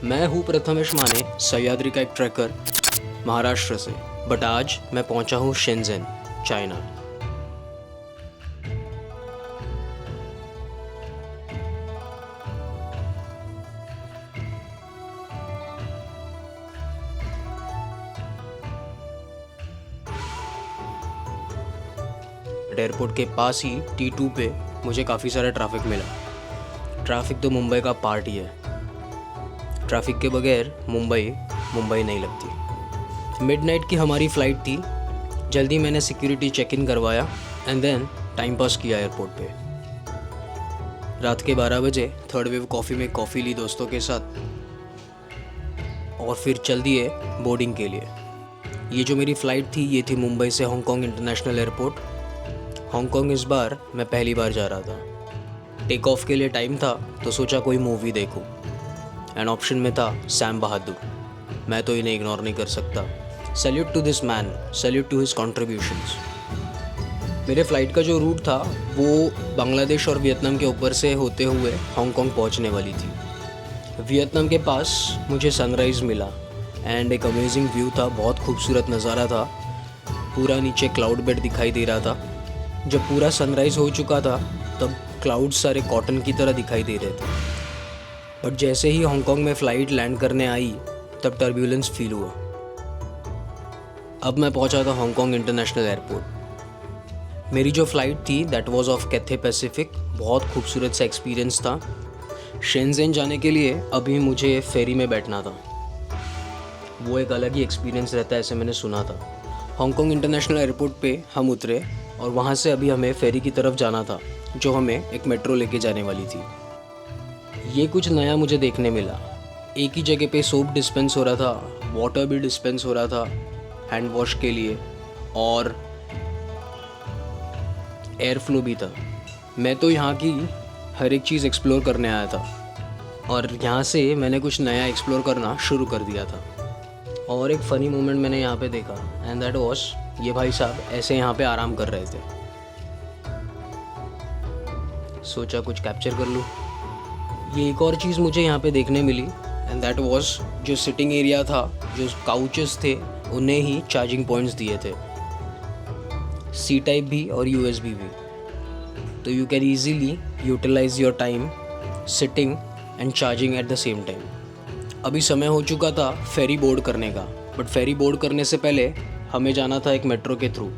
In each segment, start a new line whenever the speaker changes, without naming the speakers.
मैं हूँ प्रथमेश माने, सह्याद्री का एक ट्रैकर महाराष्ट्र से। बट आज मैं पहुँचा हूँ शेंज़ेन, चाइना। एयरपोर्ट के पास ही T2 पे मुझे काफ़ी सारा ट्रैफिक मिला। ट्रैफिक तो मुंबई का पार्ट ही है। ट्रैफिक के बगैर मुंबई नहीं लगती। मिडनाइट की हमारी फ़्लाइट थी। जल्दी मैंने सिक्योरिटी चेक इन करवाया एंड देन टाइम पास किया एयरपोर्ट पे। रात के 12 बजे थर्ड वेव कॉफ़ी में कॉफ़ी ली दोस्तों के साथ और फिर चल दिए बोर्डिंग के लिए। ये जो मेरी फ़्लाइट थी ये थी मुंबई से हांगकांग इंटरनेशनल एयरपोर्ट। हांगकांग इस बार मैं पहली बार जा रहा था। टेक ऑफ के लिए टाइम था तो सोचा कोई मूवी देखूं एंड ऑप्शन में था सैम बहादुर। मैं तो इन्हें इग्नोर नहीं कर सकता। Salute to this man, salute to his contributions. मेरे फ़्लाइट का जो रूट था वो बांग्लादेश और वियतनाम के ऊपर से होते हुए हांगकांग पहुंचने वाली थी। वियतनाम के पास मुझे सनराइज़ मिला एंड एक अमेजिंग व्यू था। बहुत खूबसूरत नज़ारा था। पूरा नीचे क्लाउड बेड दिखाई दे रहा था। जब पूरा सनराइज़ हो चुका था तब क्लाउड सारे कॉटन की तरह दिखाई दे रहे थे। बट जैसे ही हांगकांग में फ़्लाइट लैंड करने आई तब टर्ब्यूलेंस फील हुआ। अब मैं पहुंचा था हांगकांग इंटरनेशनल एयरपोर्ट। मेरी जो फ़्लाइट थी that was of Cathay Pacific. बहुत खूबसूरत सा एक्सपीरियंस था। शेंज़ेन जाने के लिए अभी मुझे फेरी में बैठना था। वो एक अलग ही एक्सपीरियंस रहता है, ऐसे मैंने सुना था। हांगकांग इंटरनेशनल एयरपोर्ट पे हम उतरे और वहाँ से अभी हमें फेरी की तरफ जाना था जो हमें एक मेट्रो लेके जाने वाली थी। ये कुछ नया मुझे देखने मिला। एक ही जगह पे सोप डिस्पेंस हो रहा था, वाटर भी डिस्पेंस हो रहा था हैंड वॉश के लिए, और एयर फ्लो भी था। मैं तो यहाँ की हर एक चीज़ एक्सप्लोर करने आया था और यहाँ से मैंने कुछ नया एक्सप्लोर करना शुरू कर दिया था। और एक फ़नी मोमेंट मैंने यहाँ पे देखा एंड दैट वाज ये भाई साहब ऐसे यहाँ पे आराम कर रहे थे। सोचा कुछ कैप्चर कर लूँ। ये एक और चीज़ मुझे यहाँ पे देखने मिली एंड दैट वाज जो सिटिंग एरिया था, जो काउचेस थे उन्हें ही चार्जिंग पॉइंट्स दिए थे, C टाइप भी और USB भी। तो you can easily utilise your time sitting and charging at the same time. अभी समय हो चुका था फेरी बोर्ड करने का, बट फेरी बोर्ड करने से पहले हमें जाना था एक मेट्रो के थ्रू।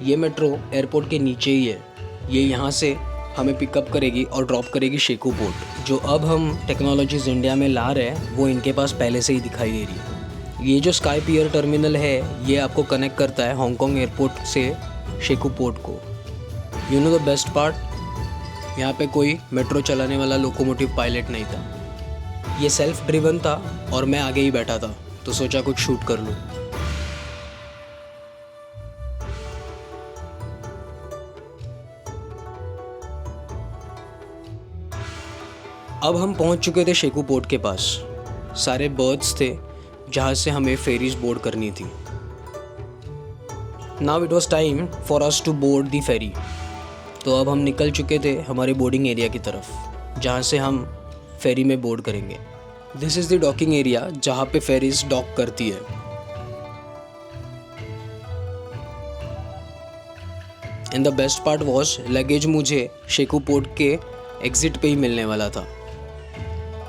ये मेट्रो एयरपोर्ट के नीचे ही है। ये यहाँ से हमें पिकअप करेगी और ड्रॉप करेगी शेखू पोर्ट। जो अब हम टेक्नोलॉजीज़ इंडिया में ला रहे हैं वो इनके पास पहले से ही दिखाई दे रही है। ये जो स्काई पियर टर्मिनल है ये आपको कनेक्ट करता है हांगकांग एयरपोर्ट से शेखू पोर्ट को। You know the best part, यहाँ पे कोई मेट्रो चलाने वाला लोकोमोटिव पायलट नहीं था। ये सेल्फ ड्रिवन था और मैं आगे ही बैठा था तो सोचा कुछ शूट कर लूँ। अब हम पहुंच चुके थे शेखू पोर्ट के पास। सारे बर्थ्स थे जहाँ से हमें फेरीज बोर्ड करनी थी। Now it was time for us to board the ferry. तो अब हम निकल चुके थे हमारे बोर्डिंग एरिया की तरफ जहाँ से हम फेरी में बोर्ड करेंगे। This is the docking area जहाँ पे फेरीज डॉक करती है। And the best part was luggage मुझे शेखू पोर्ट के एग्जिट पे ही मिलने वाला था।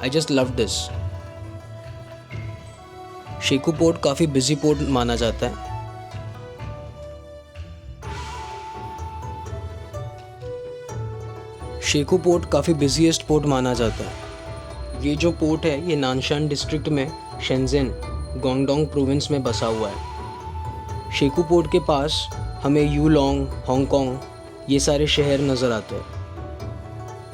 I just love this. Shekou port काफ़ी बिजी पोर्ट माना जाता है। शेखू पोर्ट काफ़ी बिजीएस्ट पोर्ट माना जाता है। ये जो पोर्ट है ये नानशान डिस्ट्रिक्ट में शेंज़ेन गुआंगडोंग प्रोविंस में बसा हुआ है। शेखू पोर्ट के पास हमें यूलोंग, हांगकांग ये सारे शहर नज़र आते हैं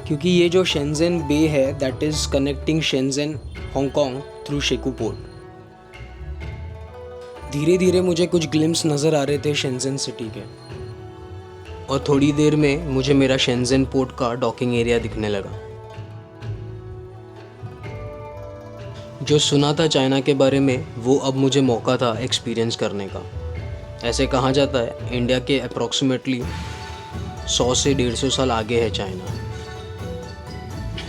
क्योंकि ये जो शेंज़ेन बे है that is connecting Shenzhen Hong Kong through Shekou port. धीरे धीरे मुझे कुछ ग्लिम्स नज़र आ रहे थे शेंज़ेन सिटी के और थोड़ी देर में मुझे मेरा शेंज़ेन पोर्ट का डॉकिंग एरिया दिखने लगा। जो सुना था चाइना के बारे में वो अब मुझे मौका था एक्सपीरियंस करने का। ऐसे कहा जाता है इंडिया के अप्रॉक्सीमेटली 100 से 150 साल आगे है चाइना।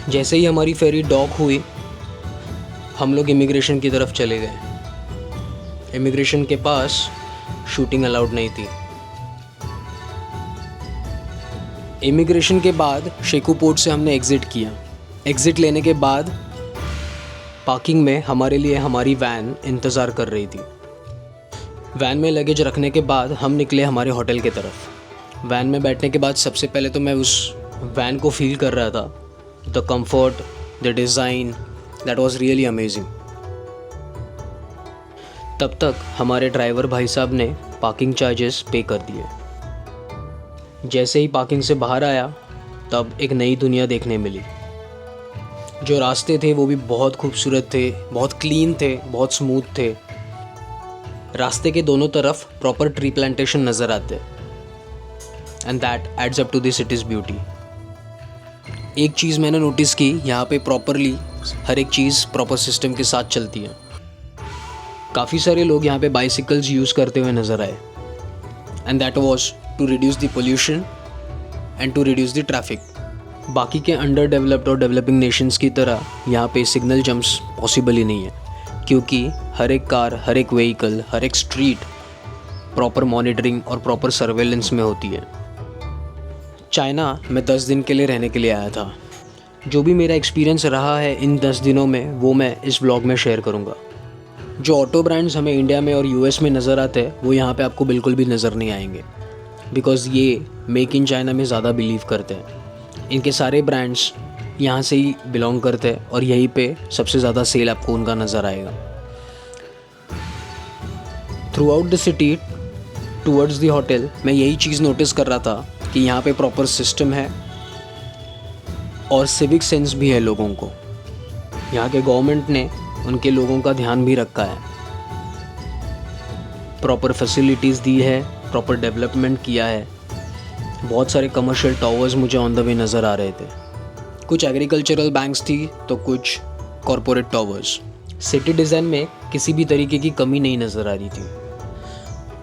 जैसे ही हमारी फेरी डॉक हुई, हम लोग इमिग्रेशन की तरफ चले गए। इमिग्रेशन के पास शूटिंग अलाउड नहीं थी। इमिग्रेशन के बाद शेकू पोर्ट से हमने एग्ज़िट किया। एग्ज़िट लेने के बाद पार्किंग में हमारे लिए हमारी वैन इंतज़ार कर रही थी। वैन में लगेज रखने के बाद हम निकले हमारे होटल की तरफ। वैन में बैठने के बाद सबसे पहले तो मैं उस वैन को फील कर रहा था। The comfort, the design, that was really amazing. तब तक हमारे ड्राइवर भाई साहब ने पार्किंग चार्जेस पे कर दिए। जैसे ही पार्किंग से बाहर आया, तब एक नई दुनिया देखने मिली। जो रास्ते थे वो भी बहुत खूबसूरत थे, बहुत क्लीन थे, बहुत स्मूथ थे। रास्ते के दोनों तरफ प्रॉपर ट्री प्लांटेशन नज़र आते, and that adds up to the city's beauty. एक चीज़ मैंने नोटिस की, यहाँ पे प्रॉपरली हर एक चीज़ प्रॉपर सिस्टम के साथ चलती है। काफ़ी सारे लोग यहाँ पे बाइसिकल्स यूज़ करते हुए नज़र आए, and that was to reduce the pollution and to reduce the traffic. बाकी के अंडर डेवलप्ड और डेवलपिंग नेशंस की तरह यहाँ पे सिग्नल जंप्स पॉसिबल ही नहीं है, क्योंकि हर एक कार, हर एक व्हीकल, हर एक स्ट्रीट प्रॉपर मॉनिटरिंग और प्रॉपर सर्वेलेंस में होती है। चाइना में 10 दिन के लिए रहने के लिए आया था। जो भी मेरा एक्सपीरियंस रहा है इन 10 दिनों में, वो मैं इस व्लॉग में शेयर करूँगा। जो ऑटो ब्रांड्स हमें इंडिया में और यूएस में नज़र आते हैं, वो यहाँ पे आपको बिल्कुल भी नज़र नहीं आएंगे, बिकॉज़ ये मेक इन चाइना में ज़्यादा बिलीव करते हैं। इनके सारे ब्रांड्स यहाँ से ही बिलोंग करते हैं और यहीं पे सबसे ज़्यादा सेल आपको उनका नज़र आएगा। Through out the city towards the hotel, मैं यही चीज़ नोटिस कर रहा था कि यहाँ पे प्रॉपर सिस्टम है और सिविक सेंस भी है लोगों को। यहाँ के गवर्नमेंट ने उनके लोगों का ध्यान भी रखा है, प्रॉपर फैसिलिटीज़ दी है, प्रॉपर डेवलपमेंट किया है। बहुत सारे कमर्शियल टावर्स मुझे ऑन द वे नज़र आ रहे थे। कुछ एग्रीकल्चरल बैंक्स थी तो कुछ कॉरपोरेट टावर्स। सिटी डिज़ाइन में किसी भी तरीके की कमी नहीं नज़र आ रही थी।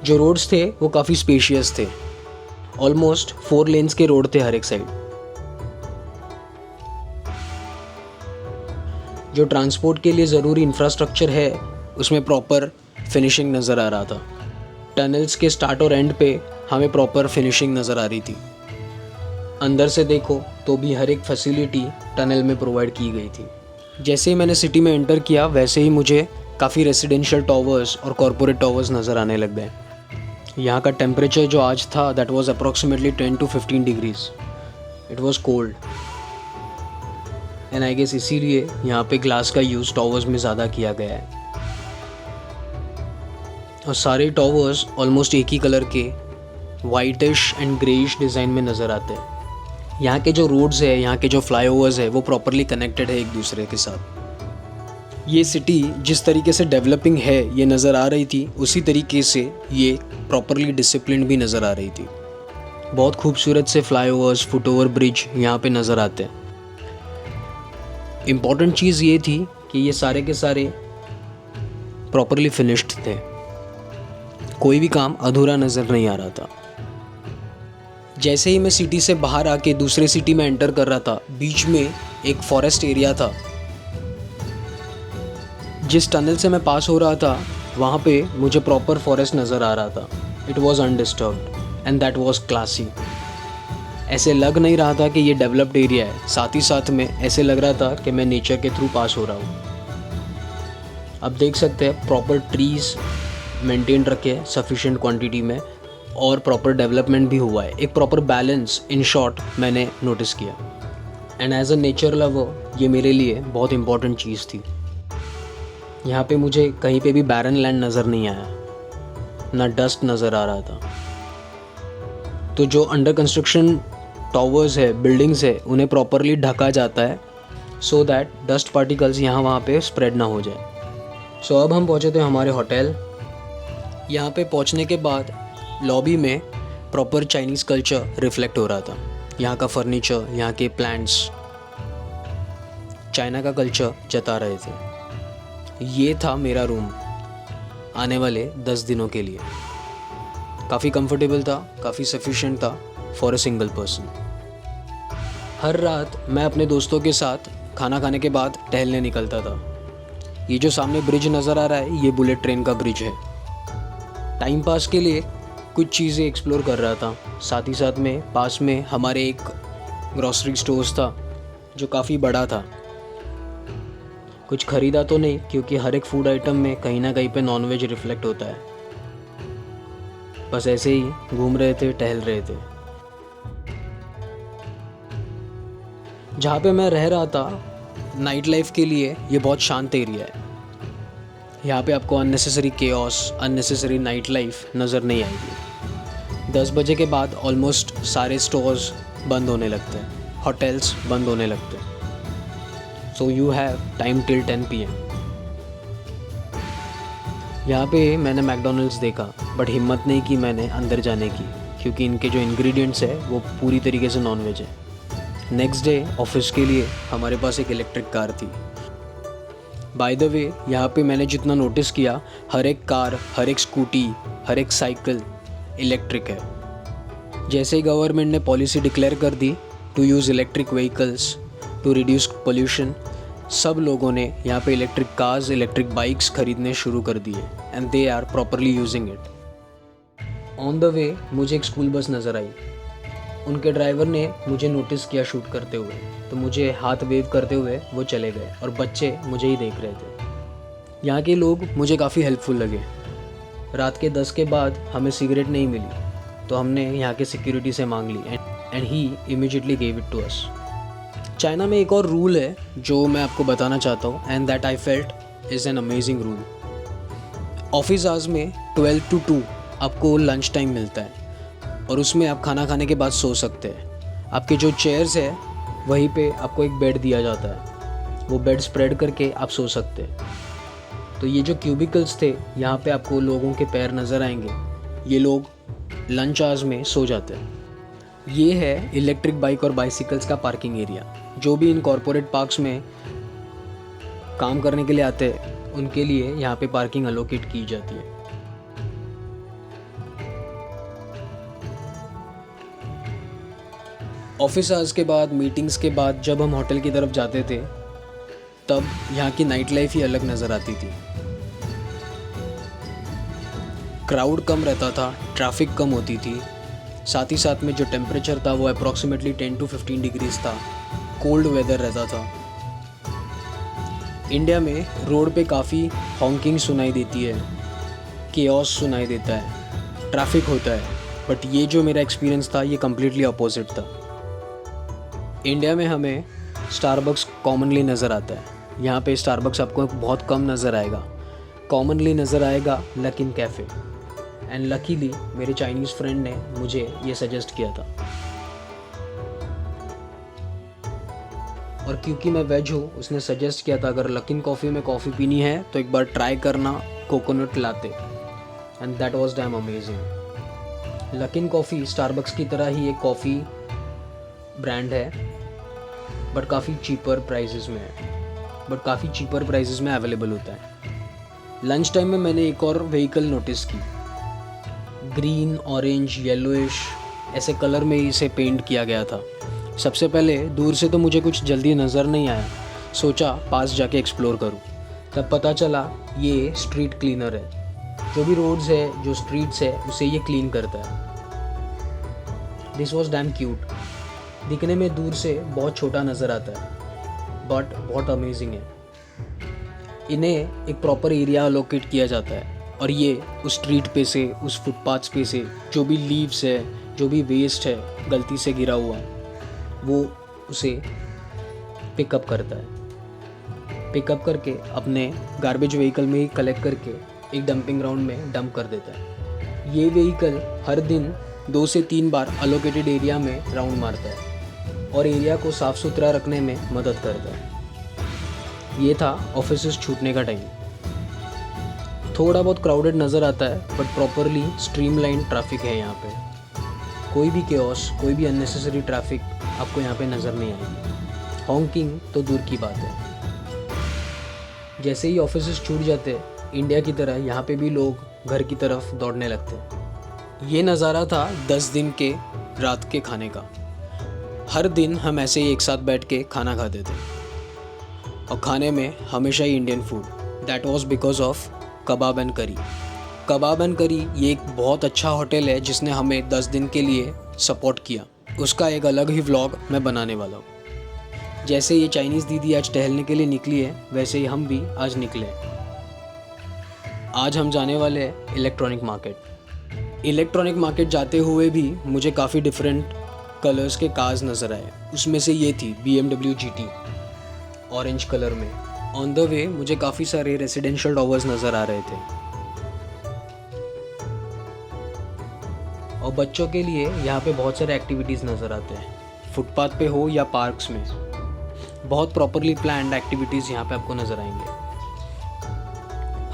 जो रोड्स थे वो काफ़ी स्पेशियस थे। ऑलमोस्ट 4 लेन्स के रोड थे हर एक साइड। जो ट्रांसपोर्ट के लिए ज़रूरी इंफ्रास्ट्रक्चर है, उसमें प्रॉपर फिनिशिंग नज़र आ रहा था। टनल्स के स्टार्ट और एंड पे हमें प्रॉपर फिनिशिंग नज़र आ रही थी। अंदर से देखो तो भी हर एक फैसिलिटी टनल में प्रोवाइड की गई थी। जैसे ही मैंने सिटी में एंटर किया, वैसे ही मुझे काफ़ी रेसिडेंशियल टावर्स और कॉरपोरेट टावर्स नज़र आने लग गए। यहाँ का टेम्परेचर जो आज था, that was approximately 10 to 15 degrees. It was cold, and I guess इसीलिए यहाँ पे ग्लास का यूज़ टावर्स में ज़्यादा किया गया है। और सारे टावर्स ऑलमोस्ट एक ही कलर के वाइटिश एंड ग्रेइश डिज़ाइन में नज़र आते हैं। यहाँ के जो रोड्स है, यहाँ के जो फ्लाईओवर्स है, वो प्रॉपरली कनेक्टेड है एक दूसरे के साथ। ये सिटी जिस तरीके से डेवलपिंग है ये नज़र आ रही थी, उसी तरीके से ये प्रॉपरली डिसिप्लिन भी नज़र आ रही थी। बहुत खूबसूरत से फ्लाईओवर्स, फुटओवर ब्रिज यहाँ पे नज़र आते हैं। इम्पॉर्टेंट चीज़ ये थी कि ये सारे के सारे प्रॉपरली फिनिश्ड थे। कोई भी काम अधूरा नज़र नहीं आ रहा था। जैसे ही मैं सिटी से बाहर आके दूसरे सिटी में एंटर कर रहा था, बीच में एक फॉरेस्ट एरिया था। जिस टनल से मैं पास हो रहा था, वहाँ पे मुझे प्रॉपर फॉरेस्ट नज़र आ रहा था। It was undisturbed and that was classy. ऐसे लग नहीं रहा था कि ये डेवलप्ड एरिया है, साथ ही साथ में ऐसे लग रहा था कि मैं नेचर के थ्रू पास हो रहा हूँ। अब देख सकते हैं प्रॉपर ट्रीज़ मेंटेन रखे सफिशिएंट क्वांटिटी में, और प्रॉपर डेवलपमेंट भी हुआ है। एक प्रॉपर बैलेंस, इन शॉर्ट, मैंने नोटिस किया। And as a nature lover, ये मेरे लिए बहुत इंपॉर्टेंट चीज़ थी। यहाँ पे मुझे कहीं पे भी बैरन लैंड नज़र नहीं आया, ना डस्ट नज़र आ रहा था। तो जो अंडर कंस्ट्रक्शन टावर्स है, बिल्डिंग्स है, उन्हें प्रॉपरली ढका जाता है सो दैट डस्ट पार्टिकल्स यहाँ वहाँ पे स्प्रेड ना हो जाए। सो अब हम पहुँचे थे हमारे होटल। यहाँ पे पहुँचने के बाद लॉबी में प्रॉपर चाइनीज़ कल्चर रिफ्लेक्ट हो रहा था। यहाँ का फर्नीचर, यहाँ के प्लांट्स चाइना का कल्चर जता रहे थे। ये था मेरा रूम आने वाले 10 दिनों के लिए। काफ़ी कंफर्टेबल था, काफ़ी सफिशिएंट था फॉर अ सिंगल पर्सन। हर रात मैं अपने दोस्तों के साथ खाना खाने के बाद टहलने निकलता था। ये जो सामने ब्रिज नज़र आ रहा है, ये बुलेट ट्रेन का ब्रिज है। टाइम पास के लिए कुछ चीज़ें एक्सप्लोर कर रहा था। साथ ही साथ में पास में हमारे एक ग्रॉसरी स्टोर्स था जो काफ़ी बड़ा था। कुछ ख़रीदा तो नहीं, क्योंकि हर एक फूड आइटम में कहीं ना कहीं पे नॉनवेज रिफ्लेक्ट होता है। बस ऐसे ही घूम रहे थे, टहल रहे थे। जहाँ पे मैं रह रहा था, नाइट लाइफ के लिए ये बहुत शांत एरिया है। यहाँ पे आपको unnecessary chaos, unnecessary night life नज़र नहीं आएगी। 10 बजे के बाद ऑलमोस्ट सारे स्टोर्स बंद होने लगते हैं, होटल्स बंद होने लगते हैं। So you have time till 10 PM। यहाँ पे मैंने मैकडोनल्ड्स देखा, बट हिम्मत नहीं की मैंने अंदर जाने की, क्योंकि इनके जो इंग्रेडिएंट्स है वो पूरी तरीके से नॉनवेज है। नेक्स्ट डे ऑफिस के लिए हमारे पास एक इलेक्ट्रिक कार थी। बाय द वे, यहाँ पे मैंने जितना नोटिस किया, हर एक कार, हर एक स्कूटी, हर एक साइकिल इलेक्ट्रिक है। जैसे ही गवर्नमेंट ने पॉलिसी डिक्लेयर कर दी to use electric vehicles to reduce pollution, सब लोगों ने यहाँ पे इलेक्ट्रिक कार्स, इलेक्ट्रिक बाइक्स खरीदने शुरू कर दिए and they are properly using it. On the way मुझे एक स्कूल बस नज़र आई। उनके ड्राइवर ने मुझे नोटिस किया शूट करते हुए, तो मुझे हाथ वेव करते हुए वो चले गए और बच्चे मुझे ही देख रहे थे। यहाँ के लोग मुझे काफ़ी हेल्पफुल लगे। रात के 10 के बाद हमें सिगरेट नहीं मिली, तो हमने यहाँ के सिक्योरिटी से मांग ली and he immediately gave it to us. China में एक और रूल है जो मैं आपको बताना चाहता हूँ, and that I felt is an amazing rule. Office hours में 12 to 2 आपको लंच टाइम मिलता है और उसमें आप खाना खाने के बाद सो सकते हैं। आपके जो चेयर्स है वहीं पे आपको एक बेड दिया जाता है, वो बेड स्प्रेड करके आप सो सकते हैं। तो ये जो क्यूबिकल्स थे, यहाँ पे आपको लोगों के पैर नज़र आएंगे। ये लोग लंच आवर्स में सो जाते हैं। ये है इलेक्ट्रिक बाइक और बाइसिकल्स का पार्किंग एरिया। जो भी इन कॉरपोरेट पार्क्स में काम करने के लिए आते हैं, उनके लिए यहाँ पे पार्किंग अलोकेट की जाती है। ऑफिस आवर्स के बाद, मीटिंग्स के बाद जब हम होटल की तरफ जाते थे, तब यहाँ की नाइट लाइफ ही अलग नज़र आती थी। क्राउड कम रहता था, ट्रैफिक कम होती थी, साथ ही साथ में जो टेम्परेचर था वो अप्रॉक्सीमेटली 10 to 15 डिग्रीज था। कोल्ड वेदर रहता था। इंडिया में रोड पे काफ़ी हॉकिंग सुनाई देती है, केओस सुनाई देता है, ट्रैफिक होता है, बट ये जो मेरा एक्सपीरियंस था ये कम्प्लीटली अपोजिट था। इंडिया में हमें स्टारबक्स कॉमनली नज़र आता है। यहाँ पे स्टारबक्स आपको बहुत कम नज़र आएगा। कॉमनली नज़र आएगा लकिन कैफ़े, एंड लकीली मेरे चाइनीज़ फ्रेंड ने मुझे ये सजेस्ट किया था। और क्योंकि मैं वेज हूँ, उसने सजेस्ट किया था अगर लकिन कॉफ़ी में कॉफ़ी पीनी है तो एक बार ट्राई करना coconut latte, and that was dam amazing. लकिन कॉफ़ी स्टारबक्स की तरह ही एक कॉफ़ी ब्रांड है, बट काफ़ी चीपर प्राइसेस में है, बट काफ़ी चीपर प्राइसेस में अवेलेबल होता है। लंच टाइम में मैंने एक और व्हीकल नोटिस की। ग्रीन, ऑरेंज, येलोइश ऐसे कलर में इसे पेंट किया गया था। सबसे पहले दूर से तो मुझे कुछ जल्दी नज़र नहीं आया, सोचा पास जाके एक्सप्लोर करूं। तब पता चला ये स्ट्रीट क्लीनर है। जो भी रोड्स है, जो स्ट्रीट्स है, उसे ये क्लीन करता है। This was damn cute. दिखने में दूर से बहुत छोटा नज़र आता है, बट बहुत अमेजिंग है। इन्हें एक प्रॉपर एरिया अलोकेट किया जाता है और ये उस स्ट्रीट पे से, उस फुटपाथ्स पे से जो भी लीव्स है, जो भी वेस्ट है गलती से गिरा हुआ, वो उसे पिकअप करता है। पिकअप करके अपने गार्बेज व्हीकल में ही कलेक्ट करके एक डंपिंग ग्राउंड में डंप कर देता है। ये व्हीकल हर दिन 2 से 3 बार अलोकेटेड एरिया में राउंड मारता है और एरिया को साफ़ सुथरा रखने में मदद करता है। ये था ऑफिस छूटने का टाइम। थोड़ा बहुत क्राउडेड नज़र आता है, बट प्रॉपरली स्ट्रीमलाइन ट्रैफिक है यहाँ पे। कोई भी केओस, कोई भी अननेसेसरी ट्रैफिक आपको यहाँ पे नज़र नहीं आएगी। हॉकिंग तो दूर की बात है। जैसे ही ऑफिस छूट जाते हैं, इंडिया की तरह यहाँ पे भी लोग घर की तरफ दौड़ने लगते हैं। ये नज़ारा था 10 दिन के रात के खाने का। हर दिन हम ऐसे ही एक साथ बैठ के खाना खाते थे और खाने में हमेशा ही Indian food. That was because of kebab and curry. Kebab and करी ये एक बहुत अच्छा होटल है जिसने हमें 10 दिन के लिए सपोर्ट किया। उसका एक अलग ही व्लॉग मैं बनाने वाला हूँ। जैसे ये चाइनीज़ दीदी आज टहलने के लिए निकली है, वैसे ही हम भी आज निकले। आज हम जाने वाले हैं इलेक्ट्रॉनिक मार्केट। इलेक्ट्रॉनिक मार्केट जाते हुए भी मुझे काफ़ी डिफरेंट कलर्स के कार्स नज़र आए। उसमें से ये थी BMW GT ऑरेंज कलर में। ऑन द वे मुझे काफ़ी सारे रेसिडेंशियल टावर्स नज़र आ रहे थे और बच्चों के लिए यहाँ पे बहुत सारे एक्टिविटीज़ नज़र आते हैं, फुटपाथ पे हो या पार्क्स में। बहुत प्रॉपरली प्लान्ड एक्टिविटीज़ यहाँ पे आपको नज़र आएंगे।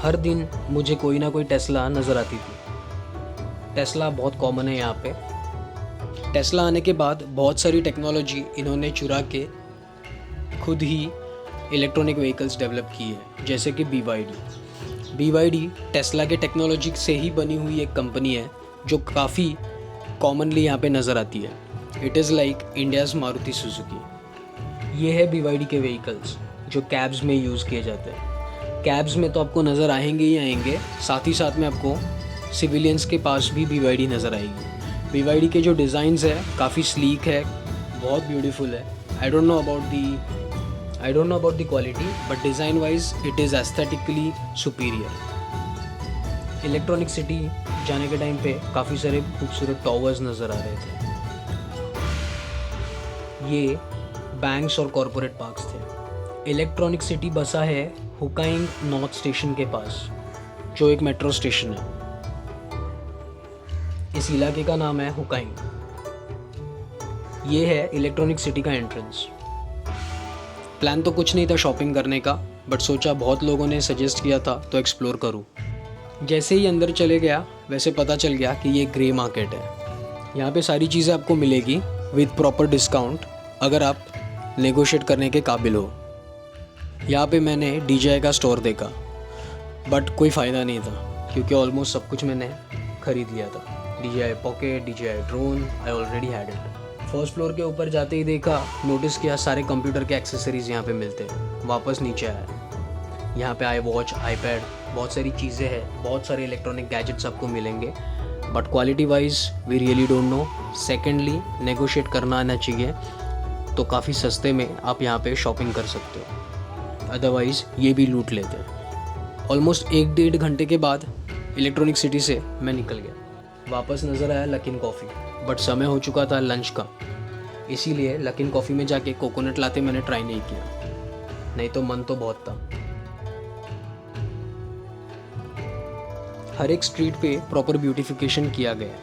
हर दिन मुझे कोई ना कोई टेस्ला नज़र आती थी। टेस्ला बहुत कॉमन है यहाँ पे। टेस्ला आने के बाद बहुत सारी टेक्नोलॉजी इन्होंने चुरा के खुद ही इलेक्ट्रॉनिक व्हीकल्स डेवलप की है, जैसे कि BYD टेस्ला के टेक्नोलॉजी से ही बनी हुई एक कंपनी है जो काफ़ी कॉमनली यहाँ पे नज़र आती है। It is like India's Maruti Suzuki. ये है BYD के व्हीकल्स जो कैब्स में यूज़ किए जाते हैं। कैब्स में तो आपको नज़र आएंगे ही आएंगे, साथ ही साथ में आपको सिविलियंस के पास भी BYD नज़र आएगी। BYD के जो डिज़ाइंस है काफ़ी स्लीक है, बहुत ब्यूटीफुल है। I don't know about the quality, but design wise it is aesthetically superior. Electronic city जाने के टाइम पे काफ़ी सारे खूबसूरत टावर्स नज़र आ रहे थे। ये बैंक्स और कॉरपोरेट पार्क्स थे। इलेक्ट्रॉनिक सिटी बसा है हुकाइंग नॉर्थ स्टेशन के पास, जो एक मेट्रो स्टेशन है। इस इलाके का नाम है हुकाइंग। ये है इलेक्ट्रॉनिक सिटी का एंट्रेंस। प्लान तो कुछ नहीं था शॉपिंग करने का, बट सोचा बहुत लोगों ने सजेस्ट किया था तो एक्सप्लोर करूं। जैसे ही अंदर चले गया वैसे पता चल गया कि ये ग्रे मार्केट है। यहाँ पे सारी चीज़ें आपको मिलेगी विद प्रॉपर डिस्काउंट अगर आप नेगोशिएट करने के काबिल हो। यहाँ पे मैंने DJI का स्टोर देखा, बट कोई फ़ायदा नहीं था क्योंकि ऑलमोस्ट सब कुछ मैंने ख़रीद लिया था। DJI pocket, DJI drone, I already had it. First floor के ऊपर जाते ही देखा, नोटिस किया सारे कंप्यूटर के एक्सेसरीज़ यहाँ पे मिलते हैं। वापस नीचे आया, यहाँ पे iWatch, iPad, बहुत सारी चीज़ें हैं, बहुत सारे इलेक्ट्रॉनिक गैजेट्स आपको मिलेंगे, but quality wise we really don't know. Secondly negotiate करना आना चाहिए, तो काफ़ी सस्ते में आप यहाँ पे शॉपिंग कर सकते हो, अदरवाइज़ ये भी लूट लेते हैं। ऑलमोस्ट 1-1.5 घंटे के बाद इलेक्ट्रॉनिक सिटी से मैं निकल गया। वापस नज़र आया लकिन कॉफ़ी, बट समय हो चुका था लंच का, इसीलिए लकिन कॉफ़ी में जाके कोकोनट लाते मैंने ट्राई नहीं किया, नहीं तो मन तो बहुत था। हर एक स्ट्रीट पे प्रॉपर ब्यूटिफिकेशन किया गया,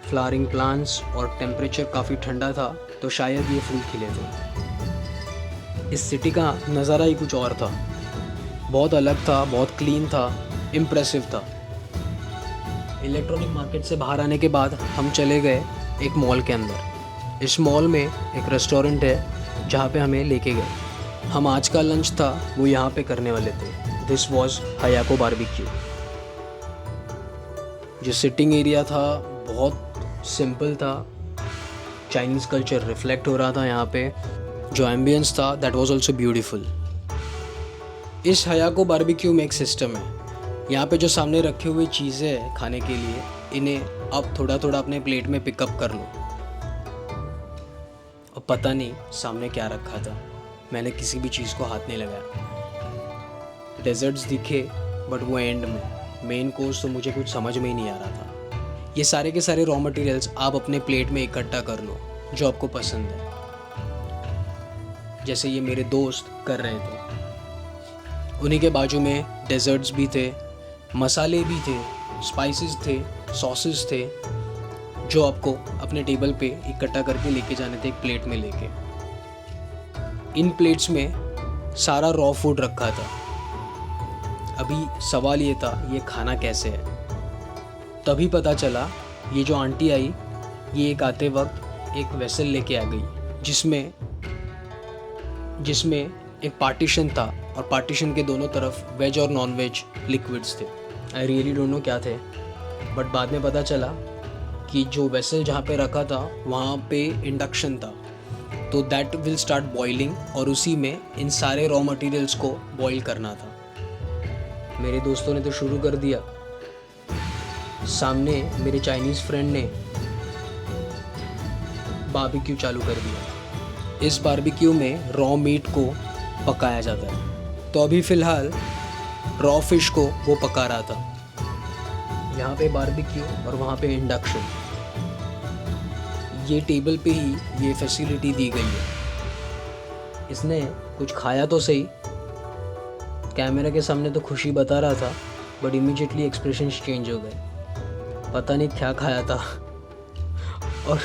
फ्लावरिंग प्लांट्स, और टेम्परेचर काफ़ी ठंडा था तो शायद ये फूल खिले थे। इस सिटी का नज़ारा ही कुछ और था, बहुत अलग था, बहुत क्लीन था, इम्प्रेसिव था। इलेक्ट्रॉनिक मार्केट से बाहर आने के बाद हम चले गए एक मॉल के अंदर। इस मॉल में एक रेस्टोरेंट है जहाँ पे हमें लेके गए। हम आज का लंच था वो यहाँ पे करने वाले थे। This was Hayako barbecue. जो सिटिंग एरिया था बहुत सिंपल था, चाइनीज़ कल्चर रिफ्लेक्ट हो रहा था यहाँ पे। जो एम्बियंस था दैट वाज आल्सो ब्यूटीफुल। इस हयाको बारबेक्यू में एक सिस्टम है, यहाँ पे जो सामने रखे हुए चीज़ें हैं खाने के लिए, इन्हें आप थोड़ा थोड़ा अपने प्लेट में पिकअप कर लो। और पता नहीं सामने क्या रखा था, मैंने किसी भी चीज़ को हाथ नहीं लगाया। डेजर्ट्स दिखे बट वो एंड में, मेन कोर्स तो मुझे कुछ समझ में ही नहीं आ रहा था। ये सारे के सारे रॉ मटेरियल्स आप अपने प्लेट में इकट्ठा कर लो जो आपको पसंद है, जैसे ये मेरे दोस्त कर रहे थे। उन्हीं के बाजू में डेजर्ट्स भी थे, मसाले भी थे, स्पाइसेस थे, सॉसेस थे, जो आपको अपने टेबल पे इकट्ठा करके लेके जाने थे एक प्लेट में लेके। इन प्लेट्स में सारा रॉ फूड रखा था। अभी सवाल ये था ये खाना कैसे है। तभी पता चला ये जो आंटी आई ये एक आते वक्त एक वेसल लेके आ गई जिसमें एक पार्टीशन था और पार्टीशन के दोनों तरफ वेज और नॉन वेज लिक्विड्स थे। आई रियली डोंट नो क्या थे, बट बाद में पता चला कि जो वेसल जहाँ पे रखा था वहाँ पे इंडक्शन था, तो दैट विल स्टार्ट बॉइलिंग और उसी में इन सारे रॉ मटेरियल्स को बॉईल करना था। मेरे दोस्तों ने तो शुरू कर दिया। सामने मेरे चाइनीज़ फ्रेंड ने बारबेक्यू चालू कर दिया। इस बारबेक्यू में रॉ मीट को पकाया जाता है, तो अभी फ़िलहाल रॉ फिश को वो पका रहा था। यहाँ पे बारबेक्यू और वहाँ पे इंडक्शन, ये टेबल पे ही ये फैसिलिटी दी गई है। इसने कुछ खाया तो सही, कैमरा के सामने तो खुशी बता रहा था, बट इमीडिएटली एक्सप्रेशन चेंज हो गए। पता नहीं क्या खाया था और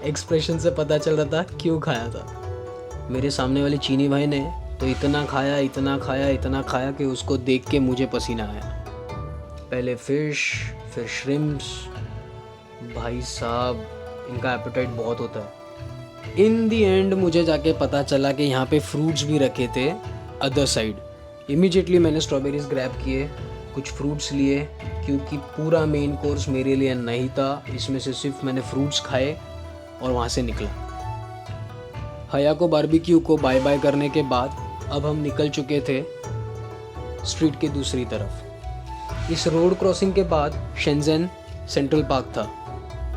एक्सप्रेशन से पता चल रहा था क्यों खाया था। मेरे सामने वाले चीनी भाई ने तो इतना खाया कि उसको देख के मुझे पसीना आया। पहले फ़िश, फिर श्रिम्प्स। भाई साहब, इनका एपेटाइट बहुत होता है। इन दी एंड मुझे जाके पता चला कि यहाँ पे फ्रूट्स भी रखे थे अदर साइड। इमीडिएटली मैंने स्ट्रॉबेरीज ग्रैब किए, कुछ फ्रूट्स लिए, क्योंकि पूरा मेन कोर्स मेरे लिए नहीं था। इसमें से सिर्फ मैंने फ्रूट्स खाए और वहाँ से निकला। हया को बारबेक्यू को बाय बाय करने के बाद अब हम निकल चुके थे स्ट्रीट के दूसरी तरफ। इस रोड क्रॉसिंग के बाद शेंजन सेंट्रल पार्क था।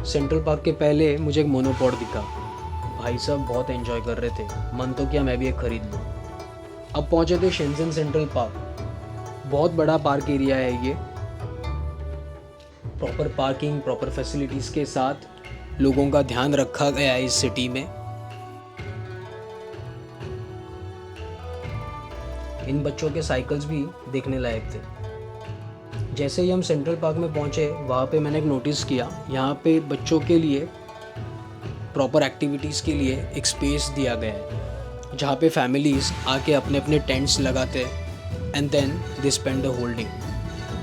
सेंट्रल पार्क के पहले मुझे एक मोनोपॉड दिखा। भाई साहब बहुत एंजॉय कर रहे थे, मन तो किया मैं भी एक खरीद लूँ। अब पहुँचे थे शेंजन सेंट्रल पार्क। बहुत बड़ा पार्क एरिया है ये, प्रॉपर पार्किंग, प्रॉपर फैसिलिटीज़ के साथ लोगों का ध्यान रखा गया है इस सिटी में। इन बच्चों के साइकिल्स भी देखने लायक थे। जैसे ही हम सेंट्रल पार्क में पहुंचे, वहाँ पे मैंने एक नोटिस किया, यहाँ पे बच्चों के लिए प्रॉपर एक्टिविटीज़ के लिए एक स्पेस दिया गया है, जहाँ पे फैमिलीज़ आके अपने अपने टेंट्स लगाते हैं and then they spend the whole day.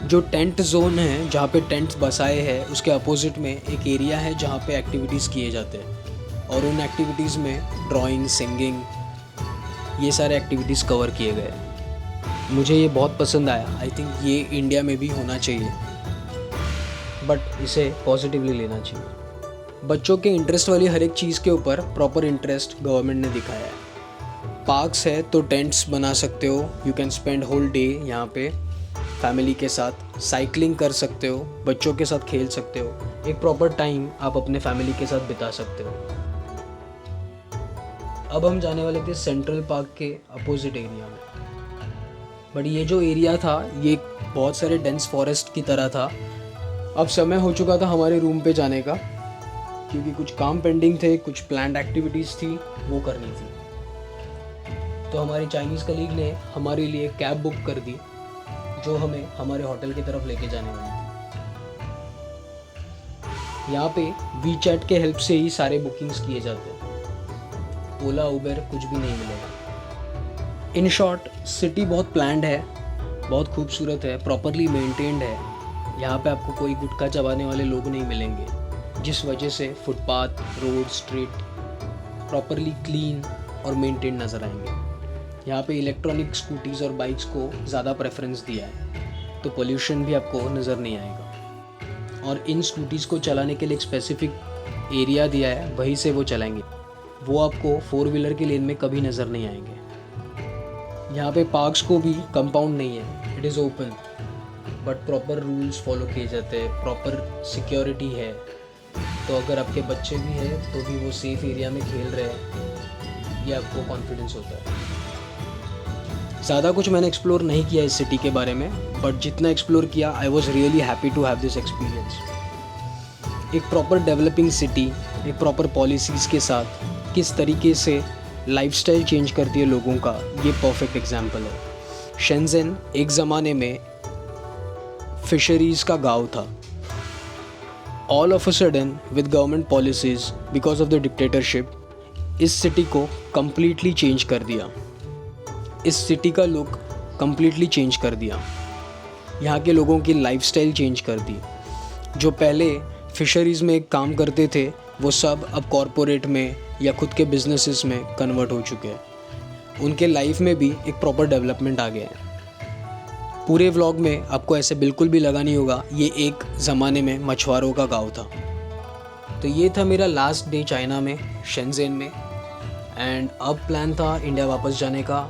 जो टेंट जोन है, जहाँ पे टेंट्स बसाए हैं, उसके अपोजिट में एक एरिया है जहाँ पे एक्टिविटीज़ किए जाते हैं, और उन एक्टिविटीज़ में ड्राइंग, सिंगिंग, ये सारे एक्टिविटीज़ कवर किए गए। मुझे ये बहुत पसंद आया। आई थिंक ये इंडिया में भी होना चाहिए, बट इसे पॉजिटिवली लेना चाहिए। बच्चों के इंटरेस्ट वाली हर एक चीज़ के ऊपर प्रॉपर इंटरेस्ट गवर्नमेंट ने दिखाया है। पार्क्स है तो टेंट्स बना सकते हो, you can spend whole day यहाँ पे फैमिली के साथ, साइकिलिंग कर सकते हो, बच्चों के साथ खेल सकते हो, एक प्रॉपर टाइम आप अपने फैमिली के साथ बिता सकते हो। अब हम जाने वाले थे सेंट्रल पार्क के अपोजिट एरिया में, बट ये जो एरिया था ये बहुत सारे डेंस फॉरेस्ट की तरह था। अब समय हो चुका था हमारे रूम पे जाने का, क्योंकि कुछ काम पेंडिंग थे, कुछ प्लान्ड एक्टिविटीज़ थी वो करनी थी। तो हमारी चाइनीज़ कलीग ने हमारे लिए कैब बुक कर दी, जो हमें हमारे होटल की तरफ लेके जाने वाली थी। यहाँ पे वीचैट के हेल्प से ही सारे बुकिंग्स किए जाते हैं, ओला उबर कुछ भी नहीं मिलेगा। इन शॉर्ट, सिटी बहुत प्लान्ड है, बहुत खूबसूरत है, प्रॉपरली मेंटेन्ड है। यहाँ पे आपको कोई गुटखा चबाने वाले लोग नहीं मिलेंगे, जिस वजह से footpath, road, street properly clean और मेंटेन नज़र आएंगे। यहाँ पे इलेक्ट्रॉनिक स्कूटीज़ और बाइक्स को ज़्यादा प्रेफरेंस दिया है, तो पोल्यूशन भी आपको नज़र नहीं आएगा। और इन स्कूटीज़ को चलाने के लिए एक स्पेसिफिक एरिया दिया है, वहीं से वो चलाएंगे, वो आपको 4 व्हीलर की लेन में कभी नज़र नहीं आएंगे। यहाँ पे पार्क्स को भी कंपाउंड नहीं है, it is open, but proper rules follow किए जाते हैं, प्रॉपर सिक्योरिटी है। तो अगर आपके बच्चे भी हैं तो भी वो सेफ़ एरिया में खेल रहे हैं, ये आपको कॉन्फिडेंस होता है। ज़्यादा कुछ मैंने एक्सप्लोर नहीं किया इस सिटी के बारे में, बट जितना एक्सप्लोर किया I was really happy to have this experience. एक प्रॉपर डेवलपिंग सिटी, एक प्रॉपर पॉलिसीज़ के साथ किस तरीके से लाइफस्टाइल चेंज करती है लोगों का, ये परफेक्ट एग्जाम्पल है। शेंजन एक ज़माने में फिशरीज़ का गांव था। All of a sudden with government policies, because of the dictatorship, इस सिटी को कम्प्लीटली चेंज कर दिया। इस सिटी का लुक कम्प्लीटली चेंज कर दिया। यहाँ के लोगों की लाइफस्टाइल चेंज कर दी। जो पहले फिशरीज़ में एक काम करते थे, वो सब अब कॉरपोरेट में या खुद के बिजनेसेस में कन्वर्ट हो चुके हैं। उनके लाइफ में भी एक प्रॉपर डेवलपमेंट आ गया है। पूरे व्लॉग में आपको ऐसे बिल्कुल भी लगा नहीं होगा ये एक ज़माने में मछुआरों का गांव था। तो ये था मेरा लास्ट डे चाइना में, शेंज़ेन में। एंड अब प्लान था इंडिया वापस जाने का।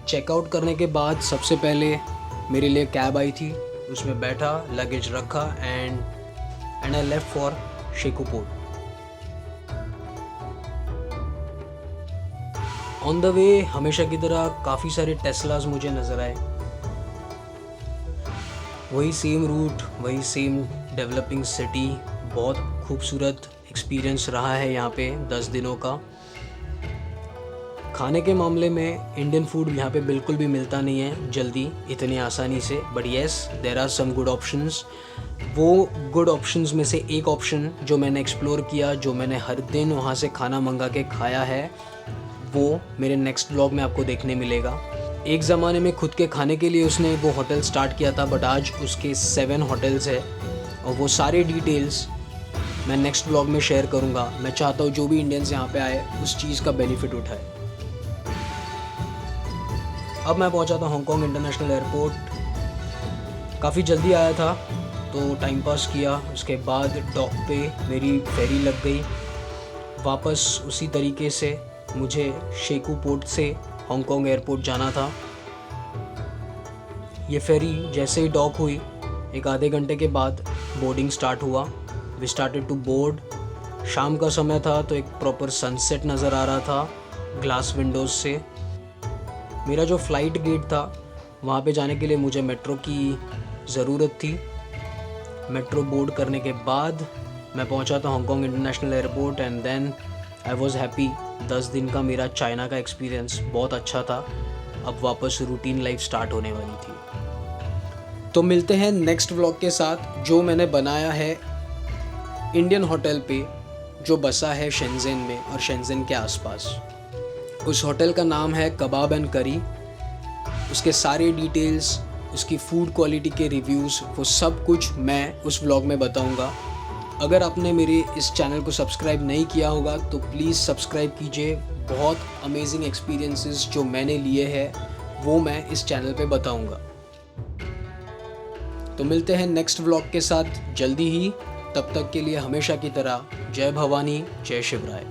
चेकआउट करने के बाद सबसे पहले मेरे लिए कैब आई थी, उसमें बैठा, लगेज रखा and I left for Shekou port. On the way हमेशा की तरह काफ़ी सारे टेस्लास मुझे नज़र आए। वही सेम रूट, वही सेम डेवलपिंग सिटी। बहुत खूबसूरत एक्सपीरियंस रहा है यहाँ पे 10 दिनों का। खाने के मामले में इंडियन फूड यहाँ पे बिल्कुल भी मिलता नहीं है जल्दी इतनी आसानी से, but yes there are some good options. वो गुड ऑप्शंस में से एक ऑप्शन जो मैंने एक्सप्लोर किया, जो मैंने हर दिन वहाँ से खाना मंगा के खाया है, वो मेरे नेक्स्ट व्लॉग में आपको देखने मिलेगा। एक ज़माने में खुद के खाने के लिए उसने वो होटल स्टार्ट किया था, बट आज उसके 7 होटल्स है और वो सारे डिटेल्स मैं नेक्स्ट व्लॉग में शेयर करूँगा। मैं चाहता हूँ जो भी इंडियंस यहाँ पे आए उस चीज़ का बेनिफिट उठाए। अब मैं पहुँचा था हांगकांग इंटरनेशनल एयरपोर्ट। काफ़ी जल्दी आया था तो टाइम पास किया। उसके बाद डॉक पे मेरी फेरी लग गई। वापस उसी तरीके से मुझे शेकू पोर्ट से हांगकांग एयरपोर्ट जाना था। ये फेरी जैसे ही डॉक हुई, एक आधे घंटे के बाद बोर्डिंग स्टार्ट हुआ। We started to board. शाम का समय था तो एक प्रॉपर सनसेट नज़र आ रहा था ग्लास विंडोज़ से। मेरा जो फ़्लाइट गेट था वहाँ पे जाने के लिए मुझे मेट्रो की ज़रूरत थी। मेट्रो बोर्ड करने के बाद मैं पहुँचा था Hong Kong international airport and then I was happy. 10 दिन का मेरा चाइना का एक्सपीरियंस बहुत अच्छा था। अब वापस रूटीन लाइफ स्टार्ट होने वाली थी। तो मिलते हैं नेक्स्ट व्लॉग के साथ, जो मैंने बनाया है इंडियन होटल पे जो बसा है शेंज़ेन में और शेंज़ेन के आसपास। उस होटल का नाम है कबाब एंड करी। उसके सारे डिटेल्स, उसकी फूड क्वालिटी के रिव्यूज़, वो सब कुछ मैं उस व्लॉग में बताऊंगा। अगर आपने मेरे इस चैनल को सब्सक्राइब नहीं किया होगा तो प्लीज़ सब्सक्राइब कीजिए। बहुत अमेजिंग एक्सपीरियंसेस जो मैंने लिए हैं वो मैं इस चैनल पे बताऊंगा। तो मिलते हैं नेक्स्ट व्लॉग के साथ जल्दी ही। तब तक के लिए हमेशा की तरह जय भवानी, जय शिवराय।